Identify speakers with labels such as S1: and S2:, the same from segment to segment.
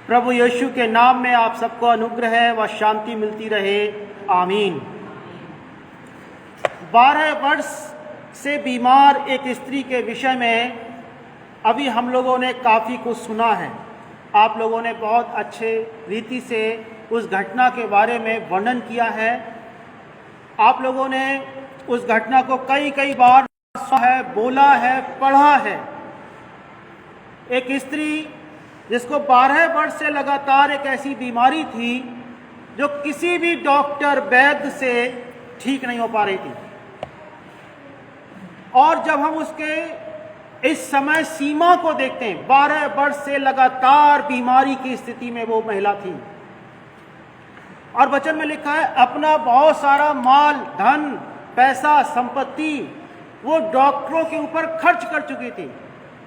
S1: प्रभु यीशु के नाम में आप सबको अनुग्रह व शांति मिलती रहे, आमीन। 12 वर्ष से बीमार एक स्त्री के विषय में अभी हम लोगों ने काफ़ी कुछ सुना है। आप लोगों ने बहुत अच्छे रीति से उस घटना के बारे में वर्णन किया है। आप लोगों ने उस घटना को कई बार सुना है, बोला है, पढ़ा है। एक स्त्री जिसको 12 वर्ष से लगातार एक ऐसी बीमारी थी जो किसी भी डॉक्टर वैद्य से ठीक नहीं हो पा रही थी, और जब हम उसके इस समय सीमा को देखते हैं, 12 वर्ष से लगातार बीमारी की स्थिति में वो महिला थी। और वचन में लिखा है अपना बहुत सारा माल, धन, पैसा, संपत्ति वो डॉक्टरों के ऊपर खर्च कर चुकी थी,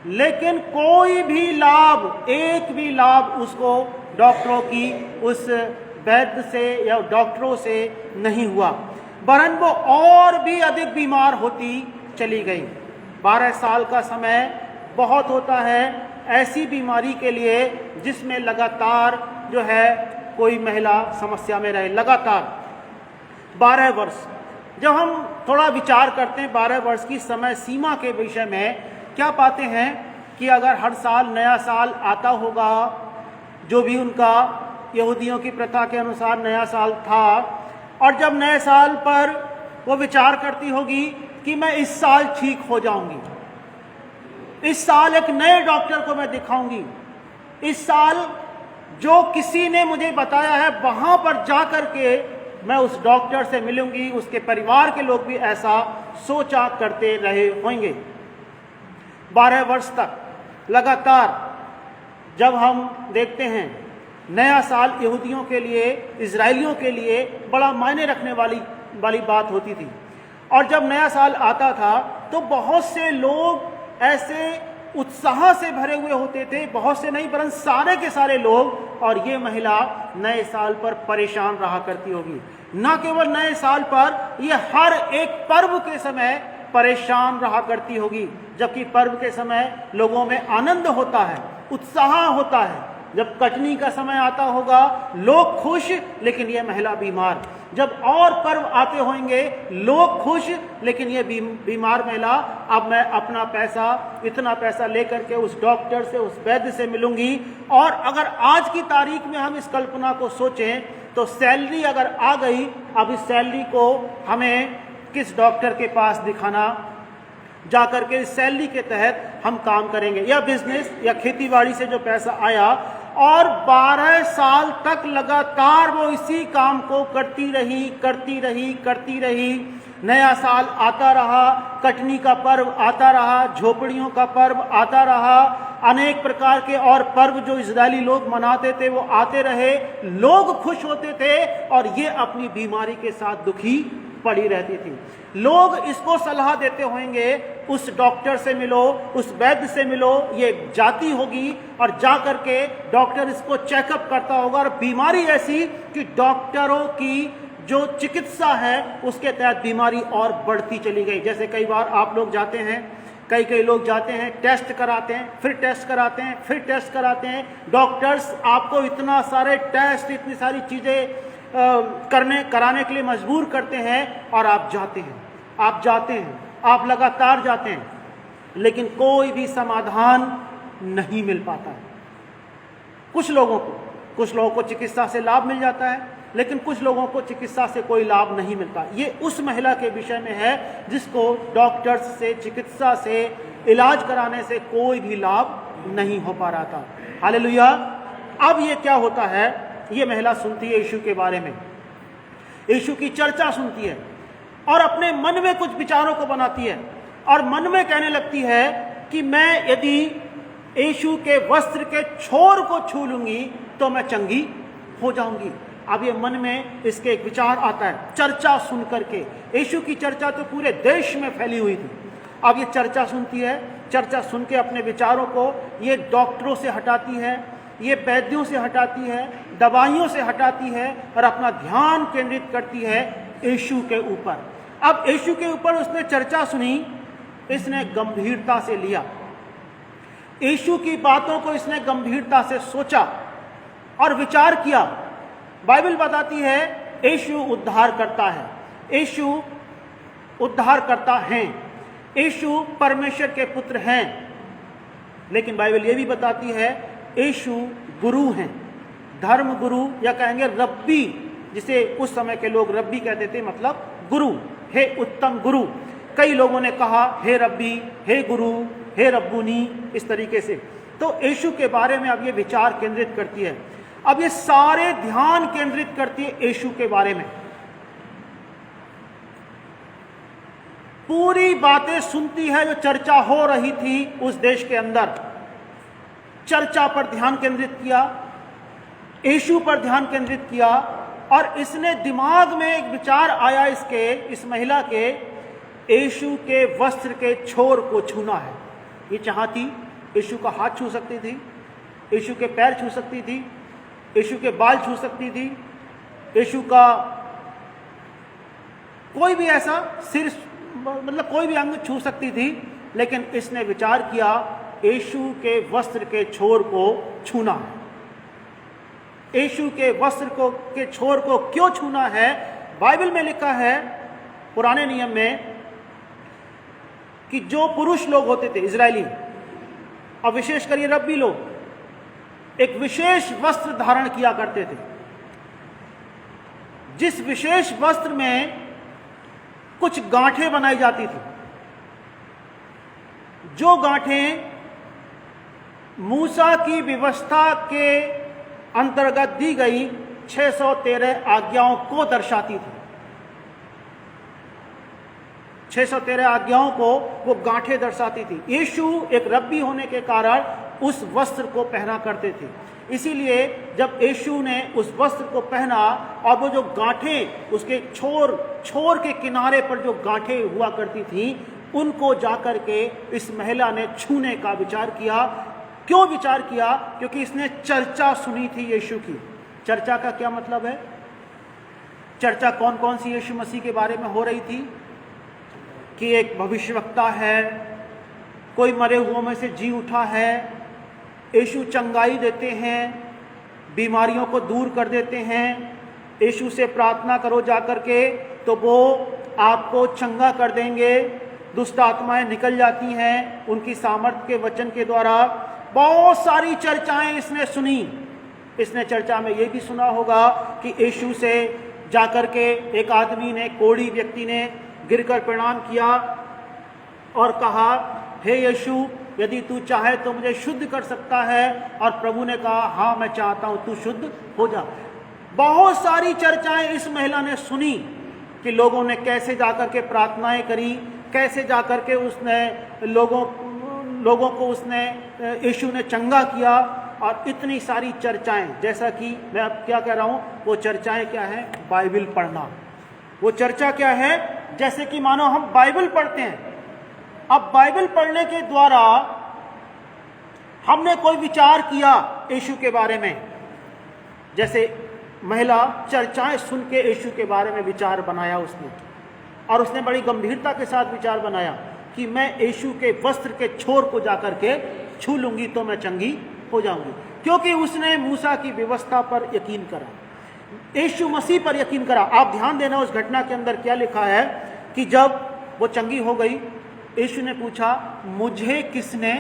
S1: लेकिन कोई भी लाभ, एक भी लाभ उसको डॉक्टरों की उस वैद्य से या डॉक्टरों से नहीं हुआ, वरन वो और भी अधिक बीमार होती चली गई। 12 साल का समय बहुत होता है ऐसी बीमारी के लिए जिसमें लगातार जो है कोई महिला समस्या में रहे। लगातार 12 वर्ष, जब हम थोड़ा विचार करते हैं 12 वर्ष की समय सीमा के विषय में, क्या पाते हैं कि अगर हर साल नया साल आता होगा, जो भी उनका यहूदियों की प्रथा के अनुसार नया साल था, और जब नए साल पर वो विचार करती होगी कि मैं इस साल ठीक हो जाऊंगी, इस साल एक नए डॉक्टर को मैं दिखाऊंगी, इस साल जो किसी ने मुझे बताया है वहां पर जाकर के मैं उस डॉक्टर से मिलूंगी। उसके परिवार के लोग भी ऐसा सोचा करते रहे होंगे। 12 वर्ष तक लगातार जब हम देखते हैं नया साल यहूदियों के लिए, इजरायलियों के लिए बड़ा मायने रखने वाली बात होती थी। और जब नया साल आता था तो बहुत से लोग ऐसे उत्साह से भरे हुए होते थे, बहुत से नहीं वरन सारे के सारे लोग, और ये महिला नए साल पर परेशान रहा करती होगी। न केवल नए साल पर, ये हर एक पर्व के समय परेशान रहा करती होगी, जबकि पर्व के समय लोगों में आनंद होता है, उत्साह होता है। जब कटनी का समय आता होगा लोग खुश, लेकिन यह महिला बीमार। जब और पर्व आते होंगे लोग खुश, लेकिन ये बीमार महिला, अब मैं अपना पैसा, इतना पैसा लेकर के उस डॉक्टर से, उस वैद्य से मिलूंगी। और अगर आज की तारीख में हम इस कल्पना को सोचें तो सैलरी अगर आ गई, अब इस सैलरी को हमें किस डॉक्टर के पास दिखाना, जाकर के इस सैलरी के तहत हम काम करेंगे, या बिजनेस या खेतीबाड़ी से जो पैसा आया। और 12 साल तक लगातार वो इसी काम को करती रही। नया साल आता रहा, कटनी का पर्व आता रहा, झोपड़ियों का पर्व आता रहा, अनेक प्रकार के और पर्व जो इजरायली लोग मनाते थे वो आते रहे। लोग खुश होते थे और ये अपनी बीमारी के साथ दुखी पड़ी रहती थी। लोग इसको सलाह देते होंगे उस डॉक्टर से मिलो, उस वैद्य से मिलो, ये जाती होगी और जा करके डॉक्टर इसको चेकअप करता होगा, और बीमारी ऐसी कि डॉक्टरों की जो चिकित्सा है उसके तहत बीमारी और बढ़ती चली गई। जैसे कई बार आप लोग जाते हैं, कई लोग जाते हैं, टेस्ट कराते हैं, फिर टेस्ट कराते हैं, फिर टेस्ट कराते हैं। डॉक्टर्स आपको इतना सारे टेस्ट, इतनी सारी चीज़ें कराने के लिए मजबूर करते हैं, और आप जाते हैं, आप लगातार जाते हैं, लेकिन कोई भी समाधान नहीं मिल पाता है। कुछ लोगों को चिकित्सा से लाभ मिल जाता है, लेकिन कुछ लोगों को चिकित्सा से कोई लाभ नहीं मिलता। ये उस महिला के विषय में है जिसको डॉक्टर्स से, चिकित्सा से, इलाज कराने से कोई भी लाभ नहीं हो पा रहा था। हालेलुया। अब ये क्या होता है, ये महिला सुनती है यीशु के बारे में, यीशु की चर्चा सुनती है, और अपने मन में कुछ विचारों को बनाती है, और मन में कहने लगती है कि मैं यदि यीशु के वस्त्र के छोर को छू लूंगी तो मैं चंगी हो जाऊंगी। अब ये मन में इसके एक विचार आता है, चर्चा सुन करके। यीशु की चर्चा तो पूरे देश में फैली हुई थी। अब ये चर्चा सुनती है, चर्चा सुन के अपने विचारों को ये डॉक्टरों से हटाती है, ये वैद्यों से हटाती है, दवाइयों से हटाती है, और अपना ध्यान केंद्रित करती है यीशु के ऊपर। अब यीशु के ऊपर उसने चर्चा सुनी, इसने गंभीरता से लिया, यीशु की बातों को इसने गंभीरता से सोचा, और विचार किया। बाइबल बताती है यीशु उद्धार करता है, यीशु उद्धार करता है, यीशु परमेश्वर के पुत्र हैं। लेकिन बाइबल ये भी बताती है यीशु गुरु हैं, धर्म गुरु या कहेंगे रब्बी, जिसे उस समय के लोग रब्बी कहते थे, मतलब गुरु, हे उत्तम गुरु। कई लोगों ने कहा हे रब्बी, हे गुरु, हे रब्बुनी, इस तरीके से। तो यीशु के बारे में अब ये विचार केंद्रित करती है, अब ये सारे ध्यान केंद्रित करती है यीशु के बारे में। पूरी बातें सुनती है जो चर्चा हो रही थी उस देश के अंदर, चर्चा पर ध्यान केंद्रित किया, यीशु पर ध्यान केंद्रित किया, और इसने दिमाग में एक विचार आया इस महिला के, यीशु के वस्त्र के छोर को छूना है। ये चाहती यीशु का हाथ छू सकती थी, यीशु के पैर छू सकती थी, यीशु के बाल छू सकती थी, यीशु का कोई भी ऐसा सिर, मतलब कोई भी अंग छू सकती थी। लेकिन इसने विचार किया यीशु के वस्त्र के छोर को छूना है। यीशु के वस्त्र के छोर को क्यों छूना है? बाइबल में लिखा है पुराने नियम में कि जो पुरुष लोग होते थे इजरायली, और विशेषकर ये रब्बी लोग, एक विशेष वस्त्र धारण किया करते थे, जिस विशेष वस्त्र में कुछ गांठें बनाई जाती थी, जो गांठें मूसा की व्यवस्था के अंतर्गत दी गई 613 आज्ञाओं को दर्शाती थी। 613 आज्ञाओं को वो गांठें दर्शाती थी। यीशु एक रब्बी होने के कारण उस वस्त्र को पहना करते थे। इसीलिए जब यीशु ने उस वस्त्र को पहना और वो जो गांठें, उसके छोर के किनारे पर जो गांठें हुआ करती थी, उनको जाकर के इस महिला ने छूने का विचार किया। क्यों विचार किया? क्योंकि इसने चर्चा सुनी थी यीशु की। चर्चा का क्या मतलब है? चर्चा कौन कौन सी यीशु मसीह के बारे में हो रही थी कि एक भविष्यवक्ता है, कोई मरे हुओं में से जी उठा है, यीशु चंगाई देते हैं, बीमारियों को दूर कर देते हैं, यीशु से प्रार्थना करो जाकर के तो वो आपको चंगा कर देंगे, दुष्ट आत्माएं निकल जाती हैं उनकी सामर्थ्य के वचन के द्वारा। बहुत सारी चर्चाएं इसने सुनी। इसने चर्चा में ये भी सुना होगा कि यीशु से जाकर के एक आदमी ने, कोढ़ी व्यक्ति ने गिरकर प्रणाम किया और कहा, हे यीशु, यदि तू चाहे तो मुझे शुद्ध कर सकता है। और प्रभु ने कहा, हाँ मैं चाहता हूं, तू शुद्ध हो जा। बहुत सारी चर्चाएं इस महिला ने सुनी कि लोगों ने कैसे जाकर के प्रार्थनाएं करी, कैसे जाकर के उसने लोगों को उसने यीशु ने चंगा किया, और इतनी सारी चर्चाएं। जैसा कि मैं अब क्या कह रहा हूं, वो चर्चाएं क्या है? बाइबल पढ़ना। वो चर्चा क्या है? जैसे कि मानो हम बाइबल पढ़ते हैं। अब बाइबल पढ़ने के द्वारा हमने कोई विचार किया यीशु के बारे में, जैसे महिला चर्चाएं सुन के यीशु के बारे में विचार बनाया उसने, और उसने बड़ी गंभीरता के साथ विचार बनाया कि मैं यीशु के वस्त्र के छोर को जाकर के छू लूंगी तो मैं चंगी हो जाऊंगी। क्योंकि उसने मूसा की व्यवस्था पर यकीन करा, यीशु मसीह पर यकीन करा। आप ध्यान देना उस घटना के अंदर क्या लिखा है कि जब वो चंगी हो गई, यीशु ने पूछा, मुझे किसने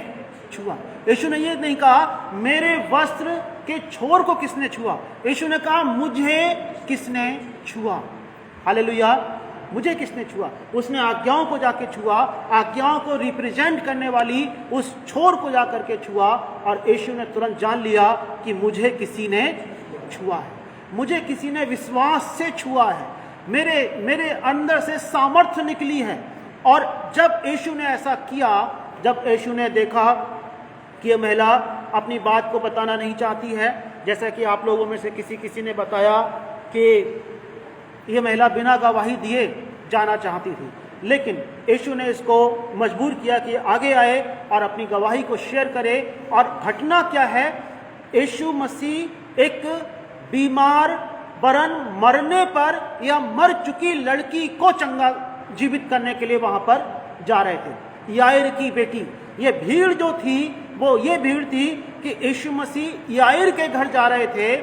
S1: छुआ? यीशु ने ये नहीं कहा मेरे वस्त्र के छोर को किसने छुआ, यीशु ने कहा मुझे किसने छुआ। हालेलुया, मुझे किसने छुआ। उसने आज्ञाओं को जाके छुआ, आज्ञाओं को रिप्रेजेंट करने वाली उस छोर को जाकर के छुआ, और यीशु ने तुरंत जान लिया कि मुझे किसी ने छुआ है, मुझे किसी ने विश्वास से छुआ है, मेरे अंदर से सामर्थ्य निकली है। और जब यीशु ने ऐसा किया, जब यीशु ने देखा कि यह महिला अपनी बात को बताना नहीं चाहती है, जैसा कि आप लोगों में से किसी ने बताया कि यह महिला बिना गवाही दिए जाना चाहती थी, लेकिन यीशु ने इसको मजबूर किया कि आगे आए और अपनी गवाही को शेयर करे। और घटना क्या है? यीशु मसीह एक बीमार, वरन मरने पर या मर चुकी लड़की को चंगा जीवित करने के लिए वहां पर जा रहे थे। याईर की बेटी, ये भीड़ जो थी वो ये भीड़ थी कि यीशु मसीह याईर के घर जा रहे थे,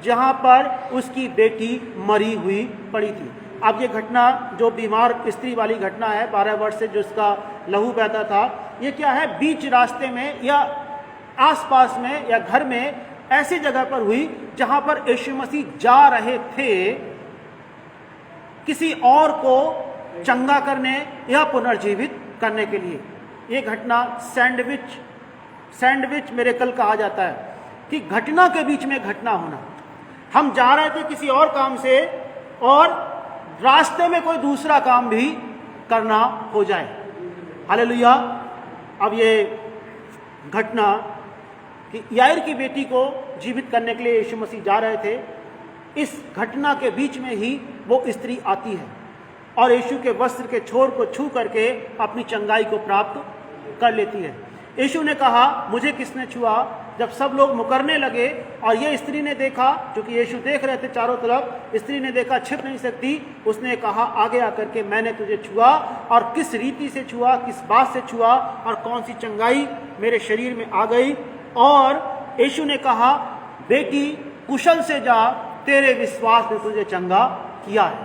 S1: जहां पर उसकी बेटी मरी हुई पड़ी थी। अब ये घटना जो बीमार स्त्री वाली घटना है, 12 वर्ष से जिसका लहू बहता था, ये क्या है, बीच रास्ते में या आसपास में या घर में ऐसी जगह पर हुई जहां पर यीशु मसीह जा रहे थे किसी और को चंगा करने या पुनर्जीवित करने के लिए। ये घटना सैंडविच मिरेकल कहा जाता है कि घटना के बीच में घटना होना। हम जा रहे थे किसी और काम से और रास्ते में कोई दूसरा काम भी करना हो जाए। हालेलुया। अब ये घटना कि याईर की बेटी को जीवित करने के लिए यीशु मसीह जा रहे थे, इस घटना के बीच में ही वो स्त्री आती है और यीशु के वस्त्र के छोर को छू करके अपनी चंगाई को प्राप्त कर लेती है। यीशु ने कहा, मुझे किसने छुआ? जब सब लोग मुकरने लगे और ये स्त्री ने देखा, क्योंकि यीशु देख रहे थे चारों तरफ, स्त्री ने देखा, छिप नहीं सकती, उसने कहा आगे आकर के, मैंने तुझे छुआ, और किस रीति से छुआ, किस बात से छुआ और कौन सी चंगाई मेरे शरीर में आ गई। और यीशु ने कहा, बेटी कुशल से जा, तेरे विश्वास ने तुझे चंगा किया है।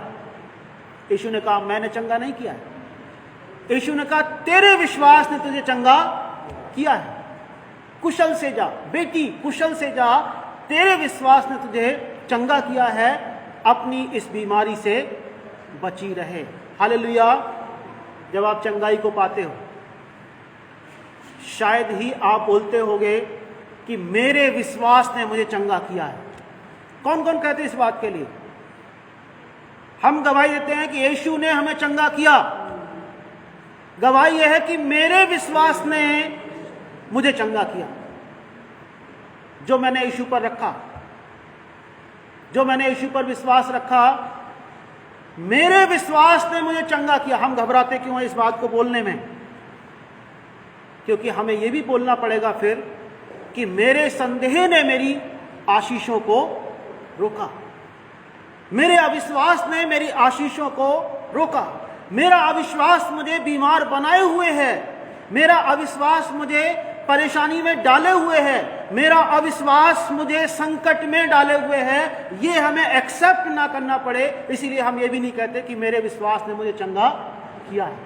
S1: यीशु ने कहा, मैंने चंगा नहीं किया है। यीशु ने कहा, तेरे विश्वास ने तुझे चंगा किया है। कुशल से जा, बेटी कुशल से जा, तेरे विश्वास ने तुझे चंगा किया है, अपनी इस बीमारी से बची रहे। हालेलुया। जब आप चंगाई को पाते हो, शायद ही आप बोलते होगे कि मेरे विश्वास ने मुझे चंगा किया है। कौन कौन कहते हैं इस बात के लिए? हम गवाही देते हैं कि यीशु ने हमें चंगा किया। गवाही यह है कि मेरे विश्वास ने मुझे चंगा किया। जो मैंने यीशु पर रखा, जो मैंने यीशु पर विश्वास रखा, मेरे विश्वास ने मुझे चंगा किया। हम घबराते क्यों हैं इस बात को बोलने में? क्योंकि हमें यह भी बोलना पड़ेगा फिर कि मेरे संदेह ने मेरी आशीषों को रोका, मेरे अविश्वास ने मेरी आशीषों को रोका। मेरा अविश्वास मुझे बीमार बनाए हुए है, मेरा अविश्वास मुझे परेशानी में डाले हुए है, मेरा अविश्वास मुझे संकट में डाले हुए है। ये हमें एक्सेप्ट ना करना पड़े, इसीलिए हम ये भी नहीं कहते कि मेरे विश्वास ने मुझे चंगा किया है।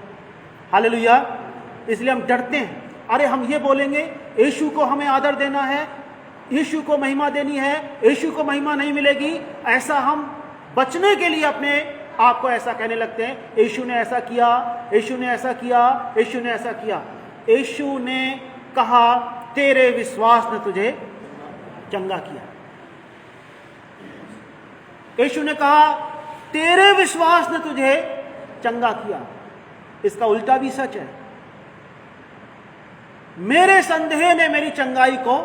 S1: हालेलुया। इसलिए हम डरते हैं। अरे हम ये बोलेंगे यीशु को हमें आदर देना है, यीशु को महिमा देनी है, यीशु को महिमा नहीं मिलेगी, ऐसा हम बचने के लिए अपने आपको ऐसा कहने लगते हैं, यीशु ने ऐसा किया, यीशु ने ऐसा किया, यीशु ने ऐसा किया। यीशु ने कहा, तेरे विश्वास ने तुझे चंगा किया। यीशु ने कहा, तेरे विश्वास ने तुझे चंगा किया। इसका उल्टा भी सच है। मेरे संदेह ने मेरी चंगाई को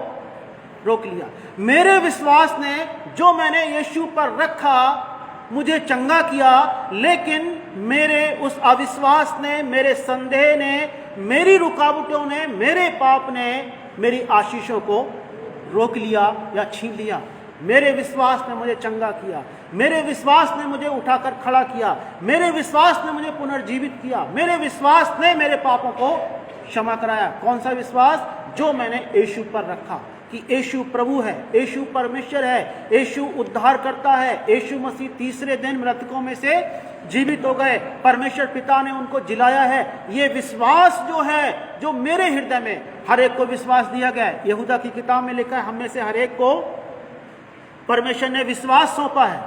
S1: रोक लिया। मेरे विश्वास ने, जो मैंने यीशु पर रखा, मुझे चंगा किया, लेकिन मेरे उस अविश्वास ने, मेरे संदेह ने, मेरी रुकावटों ने, मेरे पाप ने मेरी आशीषों को रोक लिया या छीन लिया। मेरे विश्वास ने मुझे चंगा किया, मेरे विश्वास ने मुझे उठाकर खड़ा किया, मेरे विश्वास ने मुझे पुनर्जीवित किया, मेरे विश्वास ने मेरे पापों को क्षमा कराया। कौन सा विश्वास? जो मैंने यीशु पर रखा कि यीशु प्रभु है, यीशु परमेश्वर है, यीशु उद्धार करता है, यीशु मसीह तीसरे दिन मृतकों में से जीवित हो गए, परमेश्वर पिता ने उनको जिलाया है। ये विश्वास जो है, जो मेरे हृदय में हर एक को विश्वास दिया गया है। यहूदा की किताब में लिखा है, हम में से हर एक को परमेश्वर ने विश्वास सौंपा है,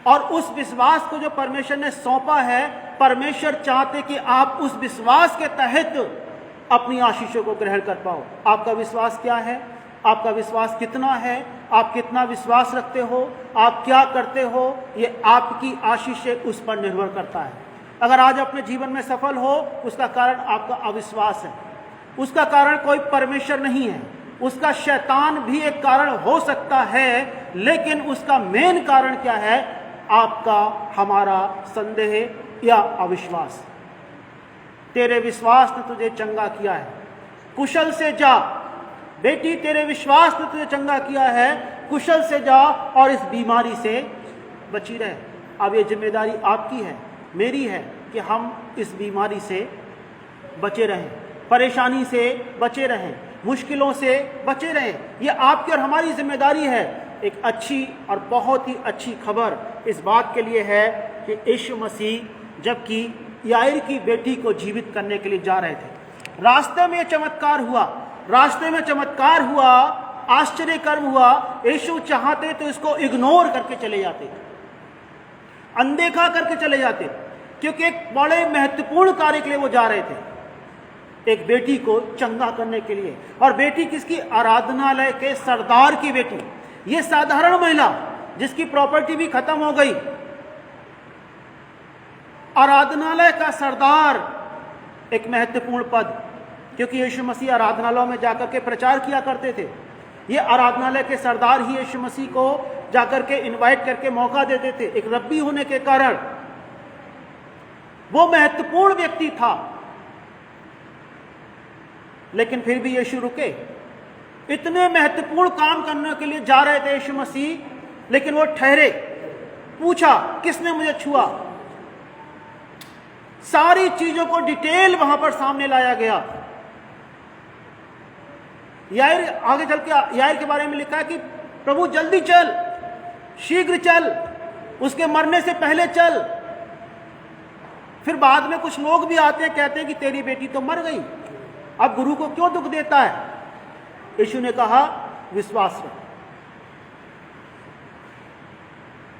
S1: और उस विश्वास को जो परमेश्वर ने सौंपा है, परमेश्वर चाहते कि आप उस विश्वास के तहत अपनी आशीषों को ग्रहण कर पाओ। आपका विश्वास क्या है? आपका विश्वास कितना है? आप कितना विश्वास रखते हो? आप क्या करते हो? ये आपकी आशीषें उस पर निर्भर करता है। अगर आज अपने जीवन में सफल हो, उसका कारण आपका अविश्वास है, उसका कारण कोई परमेश्वर नहीं है। उसका शैतान भी एक कारण हो सकता है, लेकिन उसका मेन कारण क्या है? आपका, हमारा संदेह या अविश्वास। तेरे विश्वास ने तुझे चंगा किया है, कुशल से जा। बेटी, तेरे विश्वास ने तुझे चंगा किया है, कुशल से जा और इस बीमारी से बची रहे। अब ये जिम्मेदारी आपकी है, मेरी है कि हम इस बीमारी से बचे रहें, परेशानी से बचे रहें, मुश्किलों से बचे रहें। ये आपकी और हमारी जिम्मेदारी है। एक अच्छी और बहुत ही अच्छी खबर इस बात के लिए है कि यीशु मसीह जबकि याईर की बेटी को जीवित करने के लिए जा रहे थे, रास्ते में चमत्कार हुआ, आश्चर्य कर्म हुआ। यीशु चाहते तो इसको इग्नोर करके चले जाते, अनदेखा करके चले जाते, क्योंकि एक बड़े महत्वपूर्ण कार्य के लिए वो जा रहे थे, एक बेटी को चंगा करने के लिए। और बेटी किसकी? आराधनालय के सरदार की बेटी। ये साधारण महिला जिसकी प्रॉपर्टी भी खत्म हो गई, आराधनालय का सरदार, एक महत्वपूर्ण पद, क्योंकि यीशु मसीह आराधनालयों में जाकर के प्रचार किया करते थे। ये आराधनालय के सरदार ही यीशु मसीह को जाकर के इनवाइट करके मौका देते थे, एक रब्बी होने के कारण वो महत्वपूर्ण व्यक्ति था। लेकिन फिर भी यीशु रुके। इतने महत्वपूर्ण काम करने के लिए जा रहे थे यीशु मसीह, लेकिन वो ठहरे। पूछा, किसने मुझे छुआ? सारी चीजों को डिटेल वहां पर सामने लाया गया। याईर, आगे चल के याईर के बारे में लिखा है कि प्रभु जल्दी चल, शीघ्र चल, उसके मरने से पहले चल। फिर बाद में कुछ लोग भी आते हैं, कहते हैं कि तेरी बेटी तो मर गई, अब गुरु को क्यों दुख देता है? यीशु ने कहा, विश्वास रख।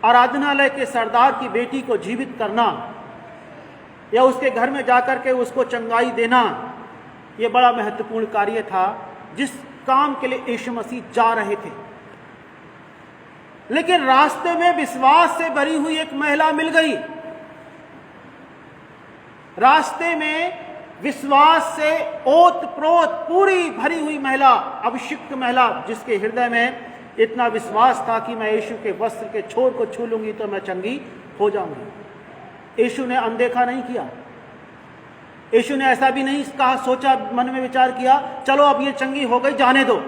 S1: आराधनालय के सरदार की बेटी को जीवित करना या उसके घर में जाकर के उसको चंगाई देना, यह बड़ा महत्वपूर्ण कार्य था जिस काम के लिए यीशु मसीह जा रहे थे। लेकिन रास्ते में विश्वास से भरी हुई एक महिला मिल गई। रास्ते में विश्वास से ओत-प्रोत पूरी भरी हुई महिला, अभिषिक्त महिला, जिसके हृदय में इतना विश्वास था कि मैं यीशु के वस्त्र के छोर को छू लूंगी तो मैं चंगी हो जाऊंगी। यीशु ने अनदेखा नहीं किया। यीशु ने ऐसा भी नहीं कहा, सोचा, मन में विचार किया, चलो अब ये चंगी हो गई, जाने दो।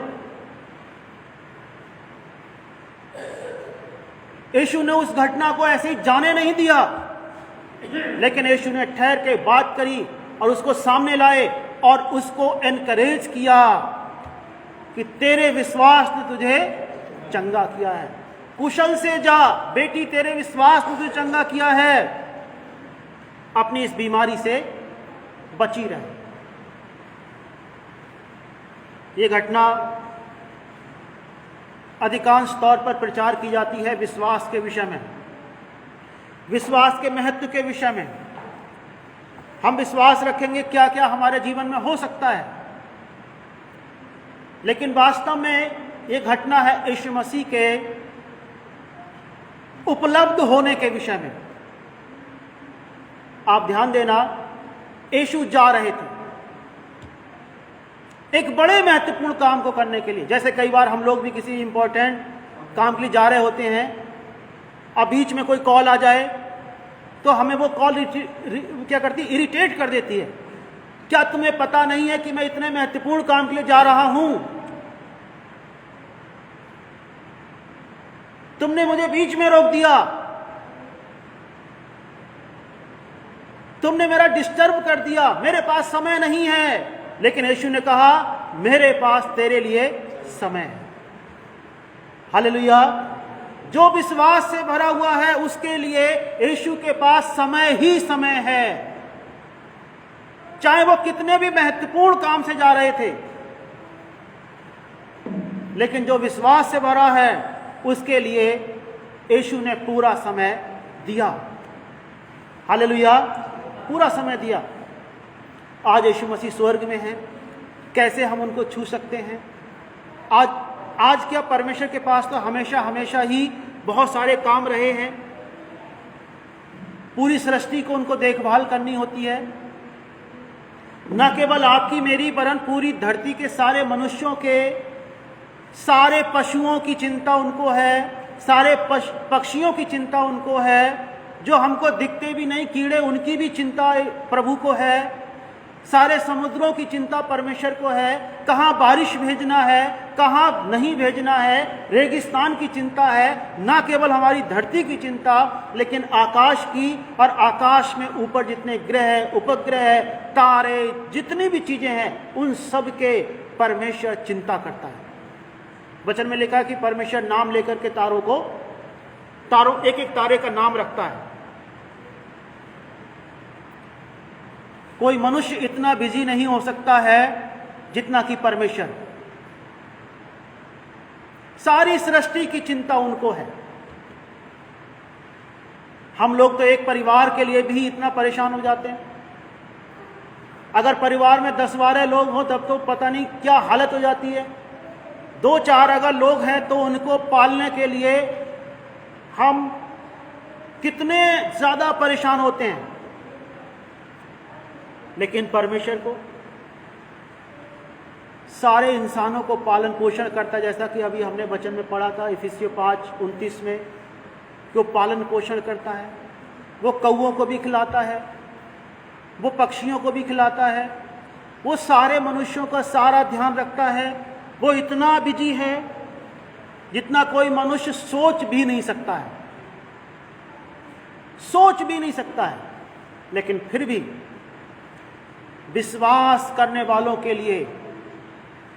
S1: यीशु ने उस घटना को ऐसे ही जाने नहीं दिया, लेकिन यीशु ने ठहर के बात करी और उसको सामने लाए और उसको एनकरेज किया कि तेरे विश्वास ने तुझे चंगा किया है, कुशल से जा बेटी, तेरे विश्वास ने तुझे चंगा किया है, अपनी इस बीमारी से बची रहे। ये घटना अधिकांश तौर पर प्रचार की जाती है विश्वास के विषय में, विश्वास के महत्व के विषय में। हम विश्वास रखेंगे क्या क्या हमारे जीवन में हो सकता है, लेकिन वास्तव में ये घटना है यीशु मसीह के उपलब्ध होने के विषय में। आप ध्यान देना, यीशु जा रहे थे एक बड़े महत्वपूर्ण काम को करने के लिए। जैसे कई बार हम लोग भी किसी इंपॉर्टेंट काम के लिए जा रहे होते हैं, अब बीच में कोई कॉल आ जाए तो हमें वो कॉल क्या करती, इरिटेट कर देती है। क्या तुम्हें पता नहीं है कि मैं इतने महत्वपूर्ण काम के लिए जा रहा हूं? तुमने मुझे बीच में रोक दिया, तुमने मेरा डिस्टर्ब कर दिया, मेरे पास समय नहीं है। लेकिन यीशु ने कहा, मेरे पास तेरे लिए समय है। हालेलुया। जो विश्वास से भरा हुआ है उसके लिए यीशु के पास समय ही समय है, चाहे वो कितने भी महत्वपूर्ण काम से जा रहे थे। लेकिन जो विश्वास से भरा है उसके लिए यीशु ने पूरा समय दिया। हालेलुया, पूरा समय दिया। आज यीशु मसीह स्वर्ग में हैं, कैसे हम उनको छू सकते हैं? आज क्या परमेश्वर के पास तो हमेशा हमेशा ही बहुत सारे काम रहे हैं। पूरी सृष्टि को उनको देखभाल करनी होती है, न केवल आपकी मेरी वरन पूरी धरती के सारे मनुष्यों के, सारे पशुओं की चिंता उनको है, सारे पक्षियों की चिंता उनको है, जो हमको दिखते भी नहीं, कीड़े, उनकी भी चिंता प्रभु को है। सारे समुद्रों की चिंता परमेश्वर को है, कहाँ बारिश भेजना है, कहाँ नहीं भेजना है, रेगिस्तान की चिंता है। ना केवल हमारी धरती की चिंता, लेकिन आकाश की, और आकाश में ऊपर जितने ग्रह, उपग्रह, तारे, जितनी भी चीजें हैं, उन सब के परमेश्वर चिंता करता है। वचन में लिखा है कि परमेश्वर नाम लेकर के तारों एक एक तारे का नाम रखता है। कोई मनुष्य इतना बिजी नहीं हो सकता है जितना कि परमेश्वर। सारी सृष्टि की चिंता उनको है। हम लोग तो एक परिवार के लिए भी इतना परेशान हो जाते हैं। अगर परिवार में 10-12 लोग हों तब तो पता नहीं क्या हालत हो जाती है। 2-4 अगर लोग हैं तो उनको पालने के लिए हम कितने ज्यादा परेशान होते हैं। लेकिन परमेश्वर को सारे इंसानों को पालन पोषण करता है, जैसा कि अभी हमने वचन में पढ़ा था इफिसियों 5:29 में, कि वो पालन पोषण करता है। वो कौओं को भी खिलाता है, वो पक्षियों को भी खिलाता है, वो सारे मनुष्यों का सारा ध्यान रखता है। वो इतना बिजी है जितना कोई मनुष्य सोच भी नहीं सकता है, सोच भी नहीं सकता है। लेकिन फिर भी विश्वास करने वालों के लिए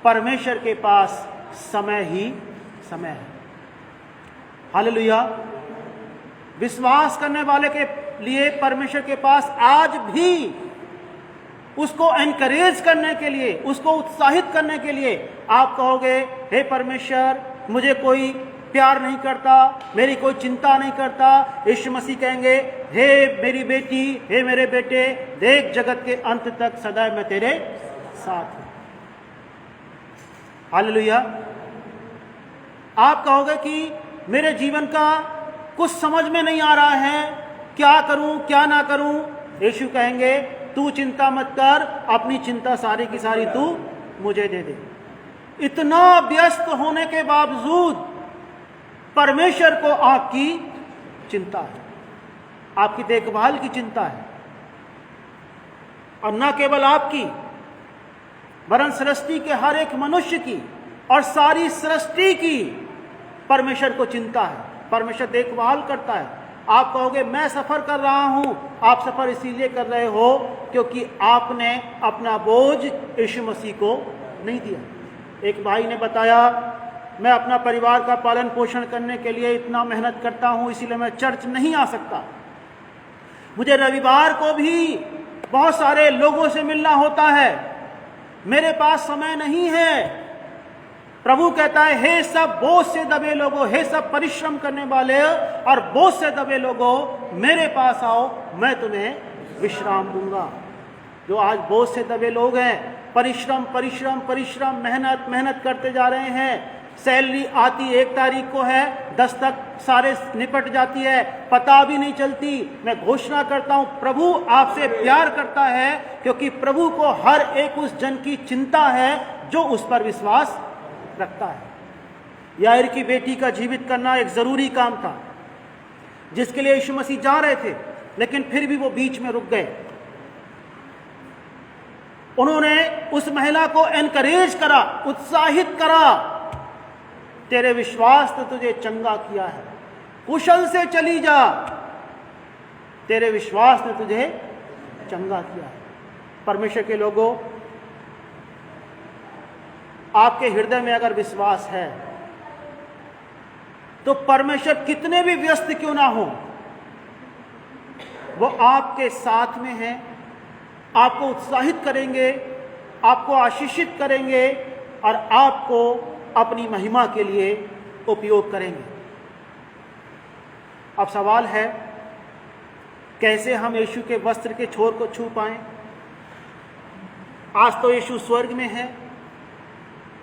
S1: परमेश्वर के पास समय ही समय है। हालेलुया। विश्वास करने वाले के लिए परमेश्वर के पास आज भी उसको एनकरेज करने के लिए, उसको उत्साहित करने के लिए आप कहोगे, हे परमेश्वर मुझे कोई प्यार नहीं करता, मेरी कोई चिंता नहीं करता। यीशु मसीह कहेंगे, हे मेरी बेटी, हे मेरे बेटे, देख जगत के अंत तक सदैव मैं तेरे साथ हूं। हालेलुया। आप कहोगे कि मेरे जीवन का कुछ समझ में नहीं आ रहा है, क्या करूं क्या ना करूं। यीशु कहेंगे, तू चिंता मत कर, अपनी चिंता सारी की सारी तू मुझे दे दे। इतना व्यस्त होने के बावजूद परमेश्वर को आपकी चिंता है, आपकी देखभाल की चिंता है। और न केवल आपकी, वरन सृष्टि के हर एक मनुष्य की और सारी सृष्टि की परमेश्वर को चिंता है। परमेश्वर देखभाल करता है। आप कहोगे, मैं सफर कर रहा हूं। आप सफर इसीलिए कर रहे हो क्योंकि आपने अपना बोझ यीशु मसीह को नहीं दिया। एक भाई ने बताया, मैं अपना परिवार का पालन पोषण करने के लिए इतना मेहनत करता हूं, इसीलिए मैं चर्च नहीं आ सकता। मुझे रविवार को भी बहुत सारे लोगों से मिलना होता है, मेरे पास समय नहीं है। प्रभु कहता है, हे सब बोझ से दबे लोगों, हे सब परिश्रम करने वाले और बोझ से दबे लोगों, मेरे पास आओ, मैं तुम्हें विश्राम दूंगा। जो आज बोझ से दबे लोग हैं, परिश्रम परिश्रम परिश्रम, मेहनत मेहनत करते जा रहे हैं। सैलरी आती 1 तारीख को है, 10 तक सारे निपट जाती है, पता भी नहीं चलती। मैं घोषणा करता हूं, प्रभु आपसे प्यार करता है क्योंकि प्रभु को हर एक उस जन की चिंता है जो उस पर विश्वास रखता है। याईर की बेटी का जीवित करना एक जरूरी काम था जिसके लिए यीशु मसीह जा रहे थे, लेकिन फिर भी वो बीच में रुक गए। उन्होंने उस महिला को एनकरेज करा, उत्साहित करा, तेरे विश्वास ने तुझे चंगा किया है, कुशल से चली जा, तेरे विश्वास ने तुझे चंगा किया है। परमेश्वर के लोगों, आपके हृदय में अगर विश्वास है तो परमेश्वर कितने भी व्यस्त क्यों ना हो, वो आपके साथ में है, आपको उत्साहित करेंगे, आपको आशीषित करेंगे और आपको अपनी महिमा के लिए उपयोग करेंगे। अब सवाल है, कैसे हम यीशु के वस्त्र के छोर को छू पाएं? आज तो यीशु स्वर्ग में है,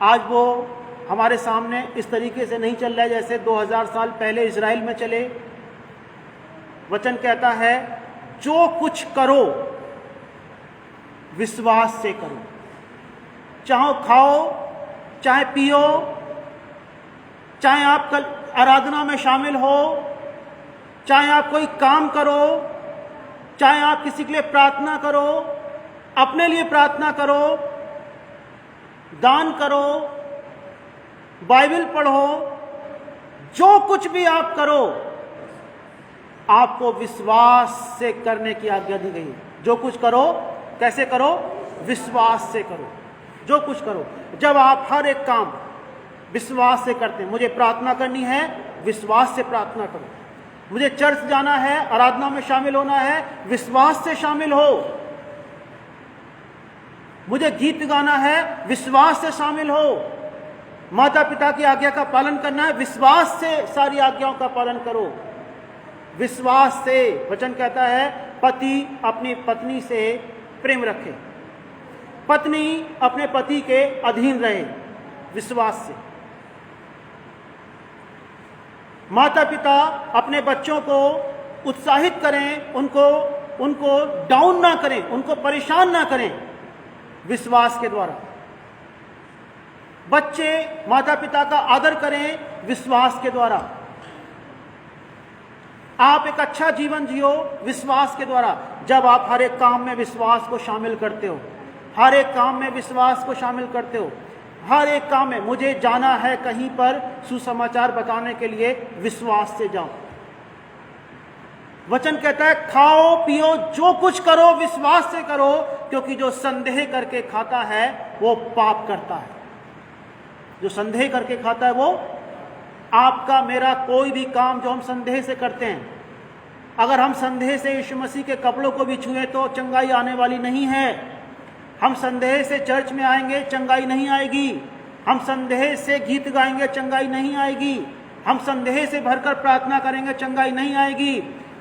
S1: आज वो हमारे सामने इस तरीके से नहीं चल रहा है जैसे 2000 साल पहले इजराइल में चले। वचन कहता है, जो कुछ करो विश्वास से करो, चाहे खाओ, चाहे पियो, चाहे आप कल आराधना में शामिल हो, चाहे आप कोई काम करो, चाहे आप किसी के लिए प्रार्थना करो, अपने लिए प्रार्थना करो, दान करो, बाइबल पढ़ो, जो कुछ भी आप करो आपको विश्वास से करने की आज्ञा दी गई है। जो कुछ करो कैसे करो? विश्वास से करो। जो कुछ करो, जब आप हर एक काम विश्वास से करते हैं, मुझे प्रार्थना करनी है, विश्वास से प्रार्थना करो। मुझे चर्च जाना है, आराधना में शामिल होना है, विश्वास से शामिल हो। मुझे गीत गाना है, विश्वास से शामिल हो। माता पिता की आज्ञा का पालन करना है, विश्वास से सारी आज्ञाओं का पालन करो। विश्वास से, वचन कहता है पति अपनी पत्नी से प्रेम रखे, पत्नी अपने पति के अधीन रहे, विश्वास से। माता पिता अपने बच्चों को उत्साहित करें, उनको डाउन ना करें, उनको परेशान ना करें, विश्वास के द्वारा। बच्चे माता पिता का आदर करें, विश्वास के द्वारा। आप एक अच्छा जीवन जियो विश्वास के द्वारा, जब आप हर एक काम में विश्वास को शामिल करते हो, हर एक काम में विश्वास को शामिल करते हो। हर एक काम में, मुझे जाना है कहीं पर सुसमाचार बताने के लिए, विश्वास से जाओ। वचन कहता है खाओ पियो जो कुछ करो विश्वास से करो, क्योंकि जो संदेह करके खाता है वो पाप करता है। जो संदेह करके खाता है वो, आपका मेरा कोई भी काम जो हम संदेह से करते हैं, अगर हम संदेह से यीशु मसीह के कपड़ों को भी छुए तो चंगाई आने वाली नहीं है। हम संदेह से चर्च में आएंगे, चंगाई नहीं आएगी। हम संदेह से गीत गाएंगे, चंगाई नहीं आएगी। हम संदेह से भरकर प्रार्थना करेंगे, चंगाई नहीं आएगी।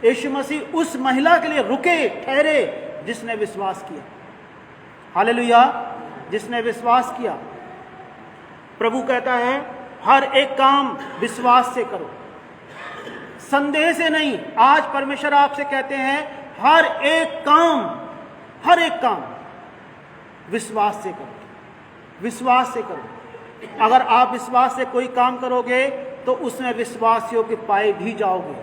S1: यीशु मसीह उस महिला के लिए रुके, ठहरे जिसने विश्वास किया। हालेलुया, जिसने विश्वास किया। प्रभु कहता है हर एक काम विश्वास से करो, संदेह से नहीं। आज परमेश्वर आपसे कहते हैं हर एक काम विश्वास से करो, विश्वास से करो। अगर आप विश्वास से कोई काम करोगे तो उसमें विश्वासियों के पाए भी जाओगे।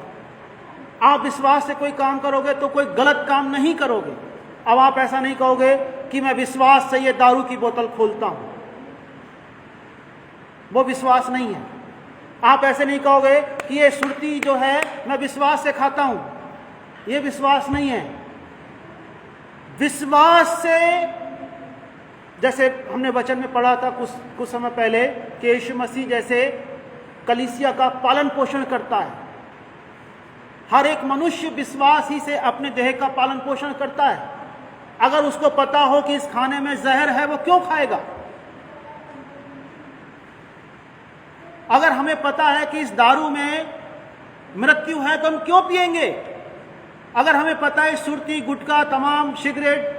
S1: आप विश्वास से कोई काम करोगे तो कोई गलत काम नहीं करोगे। अब आप ऐसा नहीं कहोगे कि मैं विश्वास से ये दारू की बोतल खोलता हूं, वो विश्वास नहीं है। आप ऐसे नहीं कहोगे कि ये सुरती जो है मैं विश्वास से खाता हूं, ये विश्वास नहीं है। विश्वास से, जैसे हमने वचन में पढ़ा था कुछ समय पहले कि यीशु मसीह जैसे कलीसिया का पालन पोषण करता है, हर एक मनुष्य विश्वास ही से अपने देह का पालन पोषण करता है। अगर उसको पता हो कि इस खाने में जहर है, वो क्यों खाएगा? अगर हमें पता है कि इस दारू में मृत्यु है तो हम क्यों पिएंगे? अगर हमें पता है सुरती, गुटखा, तमाम सिगरेट,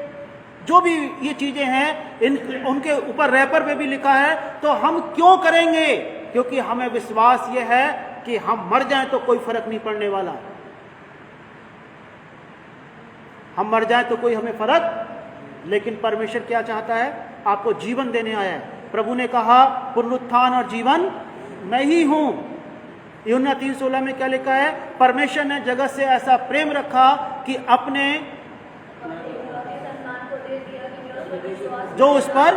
S1: जो भी ये चीजें हैं, उनके ऊपर रैपर पे भी लिखा है, तो हम क्यों करेंगे? क्योंकि हमें विश्वास ये है कि हम मर जाएं तो कोई फर्क नहीं पड़ने वाला। हम मर जाएं तो कोई हमें फर्क, लेकिन परमेश्वर क्या चाहता है? आपको जीवन देने आया है। प्रभु ने कहा पुनरुत्थान और जीवन मैं ही हूं। यूहन्ना 3:16 में क्या लिखा है? परमेश्वर ने जगत से ऐसा प्रेम रखा कि अपने जो उस पर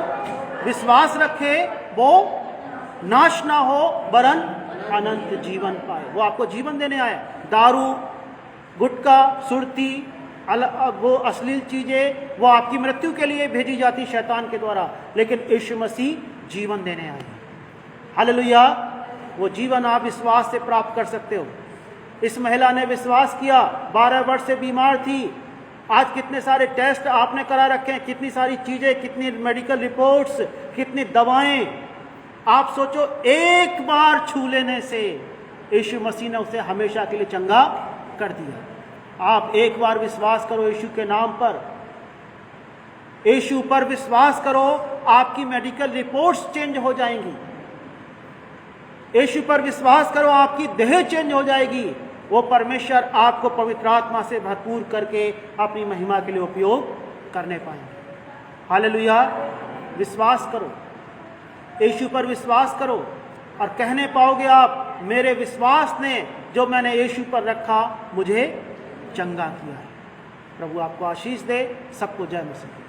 S1: विश्वास रखे वो नाश ना हो वरन अनंत जीवन पाए। वो आपको जीवन देने आया। दारू, गुटखा, सुरती, वो अश्लील चीजें वो आपकी मृत्यु के लिए भेजी जाती शैतान के द्वारा, लेकिन यीशु मसीह जीवन देने आए। हालेलुया। वो जीवन आप विश्वास से प्राप्त कर सकते हो। इस महिला ने विश्वास किया, 12 वर्ष से बीमार थी। आज कितने सारे टेस्ट आपने करा रखे हैं, कितनी सारी चीजें, कितनी मेडिकल रिपोर्ट्स, कितनी दवाएं। आप सोचो, एक बार छू लेने से यीशु मसीह ने उसे हमेशा के लिए चंगा कर दिया। आप एक बार विश्वास करो यीशु के नाम पर, यीशु पर विश्वास करो, आपकी मेडिकल रिपोर्ट्स चेंज हो जाएंगी। यीशु पर विश्वास करो, आपकी देह चेंज हो जाएगी। वो परमेश्वर आपको पवित्र आत्मा से भरपूर करके अपनी महिमा के लिए उपयोग करने पाएंगे। हालेलुया। विश्वास करो, यीशु पर विश्वास करो और कहने पाओगे आप, मेरे विश्वास ने जो मैंने यीशु पर रखा मुझे चंगा किया है। प्रभु आपको आशीष दे। सबको जय मसीह।